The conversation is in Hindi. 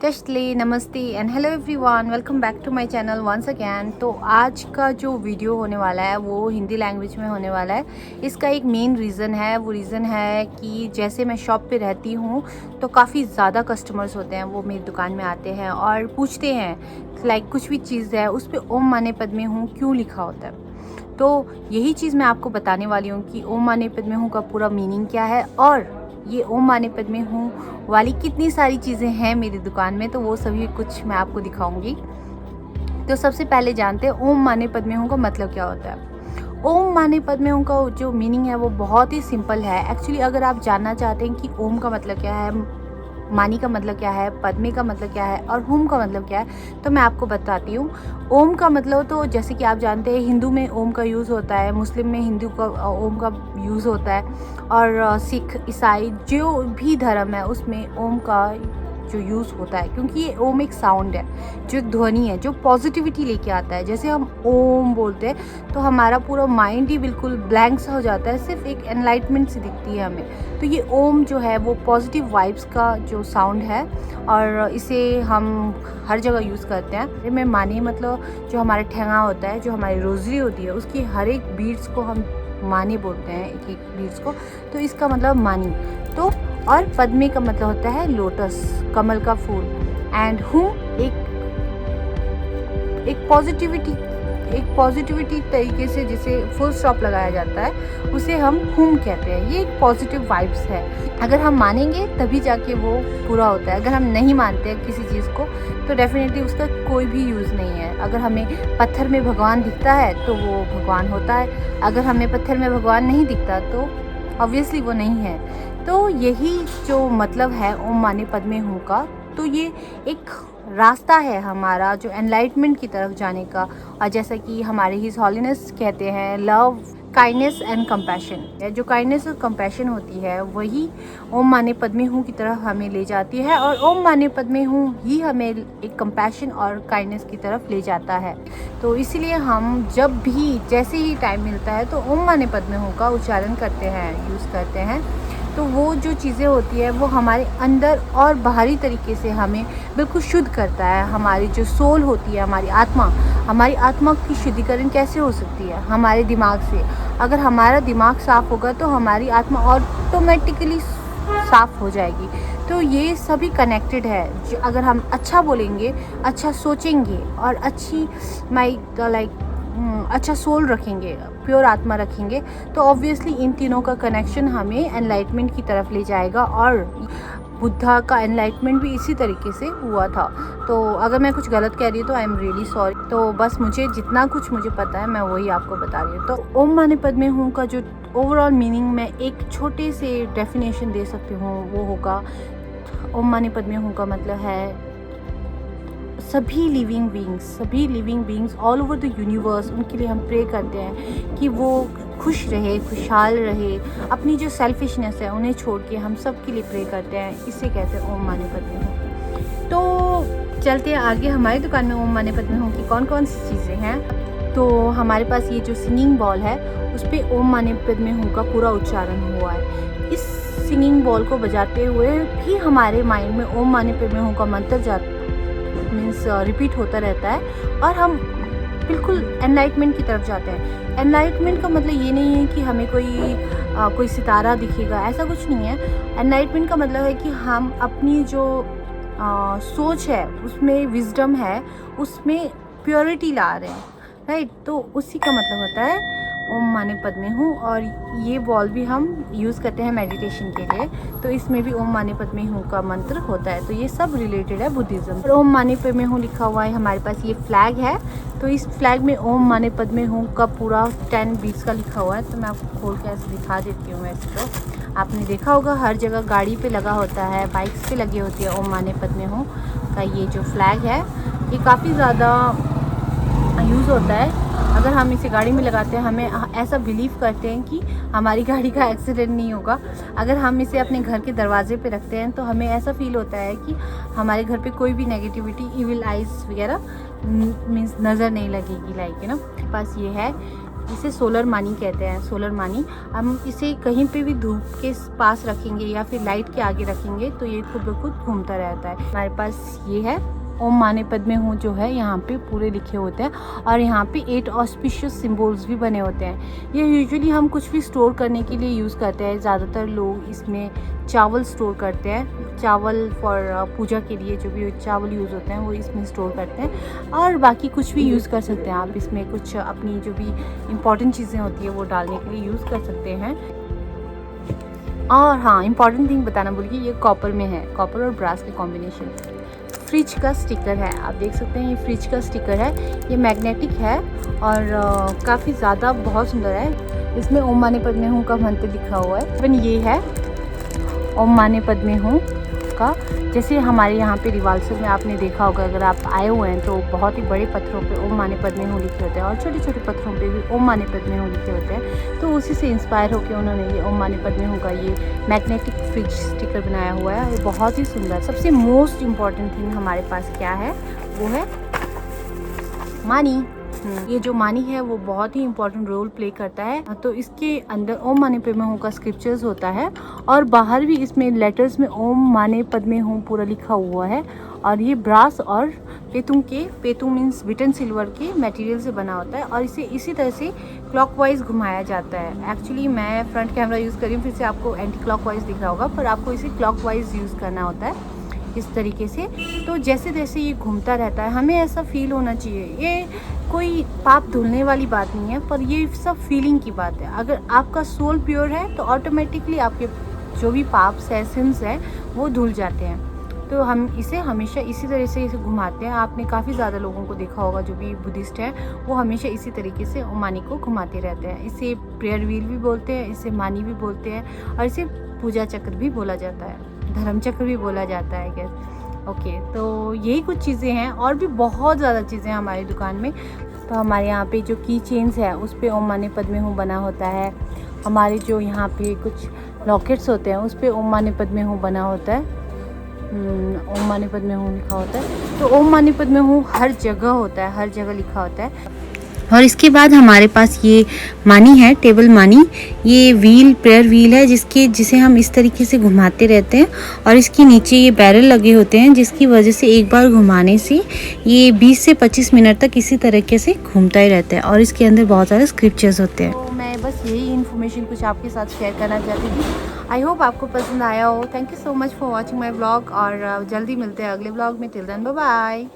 कश्तले नमस्ते and hello everyone, welcome back to my channel once again. तो आज का जो वीडियो होने वाला है वो हिंदी लैंग्वेज में होने वाला है। इसका एक मेन रीज़न है, वो रीज़न है कि जैसे मैं शॉप पे रहती हूँ तो काफ़ी ज़्यादा कस्टमर्स होते हैं, वो मेरी दुकान में आते हैं और पूछते हैं लाइक कुछ भी चीज़ है उस पर ओम माने पद्मे हूँ क्यों लिखा होता है। तो यही चीज़ मैं आपको बताने वाली हूँ कि ओम माने पद्मे हूँ का पूरा मीनिंग क्या है और ये ओम माने पद्मे हूँ वाली कितनी सारी चीज़ें हैं मेरी दुकान में, तो वो सभी कुछ मैं आपको दिखाऊंगी। तो सबसे पहले जानते हैं ओम माने पद्मे हूँ का मतलब क्या होता है। ओम माने पद्मे हूँ का जो मीनिंग है वो बहुत ही सिंपल है। एक्चुअली अगर आप जानना चाहते हैं कि ओम का मतलब क्या है, मानी का मतलब क्या है, पद्मे का मतलब क्या है और हुम का मतलब क्या है, तो मैं आपको बताती हूँ। ओम का मतलब तो जैसे कि आप जानते हैं हिंदू में ओम का यूज़ होता है, मुस्लिम में हिंदू का ओम का यूज़ होता है और सिख ईसाई जो भी धर्म है उसमें ओम का जो यूज़ होता है, क्योंकि ये ओम एक साउंड है, जो एक ध्वनि है जो पॉजिटिविटी लेके आता है। जैसे हम ओम बोलते हैं तो हमारा पूरा माइंड ही बिल्कुल ब्लैंक सा हो जाता है, सिर्फ एक एनलाइटमेंट सी दिखती है हमें। तो ये ओम जो है वो पॉजिटिव वाइब्स का जो साउंड है और इसे हम हर जगह यूज़ करते हैं। में मानी मतलब जो हमारा ठेंगा होता है, जो हमारी रोज़री होती है, उसकी हर एक बीड्स को हम मानी बोलते हैं, एक एक बीड्स को। तो इसका मतलब मानी। तो और पद्मे का मतलब होता है लोटस, कमल का फूल। एंड हूँ एक पॉजिटिविटी तरीके से जिसे फुल स्टॉप लगाया जाता है उसे हम हुम कहते हैं। ये एक पॉजिटिव वाइब्स है। अगर हम मानेंगे तभी जाके वो पूरा होता है। अगर हम नहीं मानते हैं किसी चीज़ को तो डेफिनेटली उसका कोई भी यूज़ नहीं है। अगर हमें पत्थर में भगवान दिखता है तो वो भगवान होता है, अगर हमें पत्थर में भगवान नहीं दिखता तो ऑब्वियसली वो नहीं है। तो यही जो मतलब है ओम माने पद्मे हूँ का। तो ये एक रास्ता है हमारा जो एनलाइटमेंट की तरफ जाने का। और जैसा कि हमारे हिज हॉलीनेस कहते हैं, लव, काइंडनेस एंड कंपैशन। जो काइंडनेस और कंपैशन होती है वही ओम माने पद्मे हूँ की तरफ हमें ले जाती है और ओम माने पद्मे हूँ ही हमें एक कंपैशन और काइंडनेस की तरफ ले जाता है। तो इसीलिए हम जब भी जैसे ही टाइम मिलता है तो ओम माने पद्मे हूँ का उच्चारण करते हैं, यूज़ करते हैं। तो वो जो चीज़ें होती है वो हमारे अंदर और बाहरी तरीके से हमें बिल्कुल शुद्ध करता है। हमारी जो सोल होती है, हमारी आत्मा की शुद्धिकरण कैसे हो सकती है? हमारे दिमाग से। अगर हमारा दिमाग साफ़ होगा तो हमारी आत्मा ऑटोमेटिकली साफ़ हो जाएगी। तो ये सभी कनेक्टेड है। अगर हम अच्छा बोलेंगे, अच्छा सोचेंगे और अच्छी अच्छा सोल रखेंगे, प्योर आत्मा रखेंगे, तो ऑब्वियसली इन तीनों का कनेक्शन हमें एनलाइटमेंट की तरफ ले जाएगा। और बुद्धा का एनलाइटमेंट भी इसी तरीके से हुआ था। तो अगर मैं कुछ गलत कह रही हूँ तो आई एम रियली सॉरी। तो बस मुझे जितना कुछ मुझे पता है मैं वही आपको बता रही हूँ। तो ओम माने पद्मे हूँ का जो ओवरऑल मीनिंग मैं एक छोटे से डेफिनेशन दे सकती हूँ वो होगा, ओम माने पद्मे हूँ का मतलब है सभी living beings all over the universe, उनके लिए हम प्रे करते हैं कि वो खुश रहे, खुशहाल रहे। अपनी जो सेल्फिशनेस है उन्हें छोड़ के हम सब के लिए प्रे करते हैं। इसे कहते हैं ओम माने पद्मे हूँ। तो चलते हैं आगे। हमारी दुकान में ओम माने पद्मे हूँ की कौन कौन सी चीज़ें हैं। तो हमारे पास ये जो सिंगिंग बॉल है उस पर ओम माने पद्मे हूँ का पूरा उच्चारण हुआ है। इस सिंगिंग बॉल को बजाते हुए भी हमारे माइंड में ओम माने पद्मे हूँ का मंत्र मीन्स रिपीट होता रहता है और हम बिल्कुल एनलाइटमेंट की तरफ जाते हैं। एनलाइटमेंट का मतलब ये नहीं है कि हमें कोई सितारा दिखेगा, ऐसा कुछ नहीं है। एनलाइटमेंट का मतलब है कि हम अपनी जो सोच है उसमें विजडम है, उसमें प्योरिटी ला रहे हैं, राइट। तो उसी का मतलब होता है ओम माने पद्मे हूँ। और ये बॉल भी हम यूज़ करते हैं मेडिटेशन के लिए, तो इसमें भी ओम माने पद्मे हूँ का मंत्र होता है। तो ये सब रिलेटेड है बुद्धिज़्म। और ओम माने पद्मे हूँ लिखा हुआ है हमारे पास, ये फ्लैग है। तो इस फ्लैग में ओम माने पद्मे हूँ का पूरा 10 बीट्स का लिखा हुआ है। तो मैं आपको खोल के ऐसे दिखा देती हूँ। वैसे तो आपने देखा होगा हर जगह गाड़ी पे लगा होता है, बाइक्स पे लगी होती है ओम माने पद्मे हूँ का ये जो फ्लैग है, ये काफ़ी ज़्यादा यूज़ होता है। अगर हम इसे गाड़ी में लगाते हैं, हमें ऐसा बिलीव करते हैं कि हमारी गाड़ी का एक्सीडेंट नहीं होगा। अगर हम इसे अपने घर के दरवाजे पे रखते हैं तो हमें ऐसा फील होता है कि हमारे घर पे कोई भी नेगेटिविटी, इविल आइज़ वगैरह मीन्स नज़र नहीं लगेगी, लाइक ना। पास ये है, इसे सोलर मानी कहते हैं, सोलर मानी। हम इसे कहीं पे भी धूप के पास रखेंगे या फिर लाइट के आगे रखेंगे तो ये खुद ब खुद घूमता रहता है। हमारे पास ये है ओम माने पद्मे हूँ जो है यहाँ पे पूरे लिखे होते हैं और यहाँ पे 8 ऑस्पिशियस सिंबल्स भी बने होते हैं। ये यूजुअली हम कुछ भी स्टोर करने के लिए यूज़ करते हैं। ज़्यादातर लोग इसमें चावल स्टोर करते हैं, चावल फॉर पूजा के लिए जो भी चावल यूज़ होते हैं वो इसमें स्टोर करते हैं। और बाकी कुछ भी यूज़ कर सकते हैं आप इसमें, कुछ अपनी जो भी इम्पॉर्टेंट चीज़ें होती है वो डालने के लिए यूज़ कर सकते हैं। और हाँ, इम्पॉर्टेंट थिंग बताना भूल गई, ये कॉपर में है, कॉपर और ब्रास के कॉम्बिनेशन। फ्रिज का स्टिकर है, आप देख सकते हैं ये फ्रिज का स्टिकर है। ये मैग्नेटिक है और काफ़ी ज़्यादा बहुत सुंदर है। इसमें ओम माने पद्मे हूँ का मंत्र लिखा हुआ है। इवन ये है ओम माने पद्मे हूँ का, जैसे हमारे यहाँ पे रिवाल्सर में आपने देखा होगा, अगर आप आए हुए हैं तो बहुत ही बड़े पत्थरों पे ओम माने पद्मे हूँ लिखे होते हैं और छोटे छोटे पत्थरों पे भी ओम माने पद्मे हूँ लिखे होते हैं। तो उसी से इंस्पायर होकर उन्होंने ये ओम माने पद्मे हूँ का ये मैग्नेटिक फ्रिज स्टिकर बनाया हुआ है। ये बहुत ही सुंदर। सबसे मोस्ट इम्पॉर्टेंट थिंग हमारे पास क्या है, वो है मानी। ये जो मानी है वो बहुत ही इम्पोर्टेंट रोल प्ले करता है। तो इसके अंदर ओम माने पद्मे हूँ का स्क्रिप्चर्स होता है और बाहर भी इसमें लेटर्स में ओम माने पद्मे हूँ पूरा लिखा हुआ है। और ये ब्रास और पेतुंग मीन्स बिटन सिल्वर के मटेरियल से बना होता है और इसे इसी तरह से क्लॉकवाइज घुमाया जाता है। एक्चुअली मैं फ्रंट कैमरा यूज़ कर रही हूँ, फिर से आपको एंटी क्लॉकवाइज दिख रहा होगा, पर आपको इसे क्लॉकवाइज यूज़ करना होता है इस तरीके से। तो जैसे जैसे ये घूमता रहता है हमें ऐसा फील होना चाहिए, ये कोई पाप धुलने वाली बात नहीं है, पर ये सब फीलिंग की बात है। अगर आपका सोल प्योर है तो ऑटोमेटिकली आपके जो भी पाप्स है, सिंस है, वो धुल जाते हैं। तो हम इसे हमेशा इसी तरह से इसे घुमाते हैं। आपने काफ़ी ज़्यादा लोगों को देखा होगा जो भी बुद्धिस्ट है वो हमेशा इसी तरीके से ओम मानी को घुमाते रहते हैं। इसे प्रेयर व्हील भी बोलते हैं, इसे मानी भी बोलते हैं और इसे पूजा चक्र भी बोला जाता है, धर्म चक्र भी बोला जाता है गैस। ओके, तो यही कुछ चीज़ें हैं और भी बहुत ज़्यादा चीज़ें हैं हमारी दुकान में। तो हमारे यहाँ पे जो की चेन्स है उस पर ओम माने पद्मे हूँ बना होता है। हमारे जो यहाँ पे कुछ लॉकेट्स होते हैं उस पर ओम माने पद्मे हूँ बना होता है, ओम माने पद्मे हूँ लिखा होता है। तो ओम माने पद्मे हूँ हर जगह होता है, हर जगह लिखा होता है। और इसके बाद हमारे पास ये मानी है, टेबल मानी। ये व्हील प्रेयर व्हील है जिसे हम इस तरीके से घुमाते रहते हैं और इसके नीचे ये बैरल लगे होते हैं जिसकी वजह से एक बार घुमाने से ये 20 से 25 मिनट तक इसी तरीके से घूमता ही रहता है और इसके अंदर बहुत सारे स्क्रिप्चर्स होते हैं। तो मैं बस यही इन्फॉर्मेशन कुछ आपके साथ शेयर करना चाहती थी। आई होप आपको पसंद आया हो। Thank you so much for watching my blog और जल्दी मिलते हैं अगले ब्लॉग में। Till then bye bye.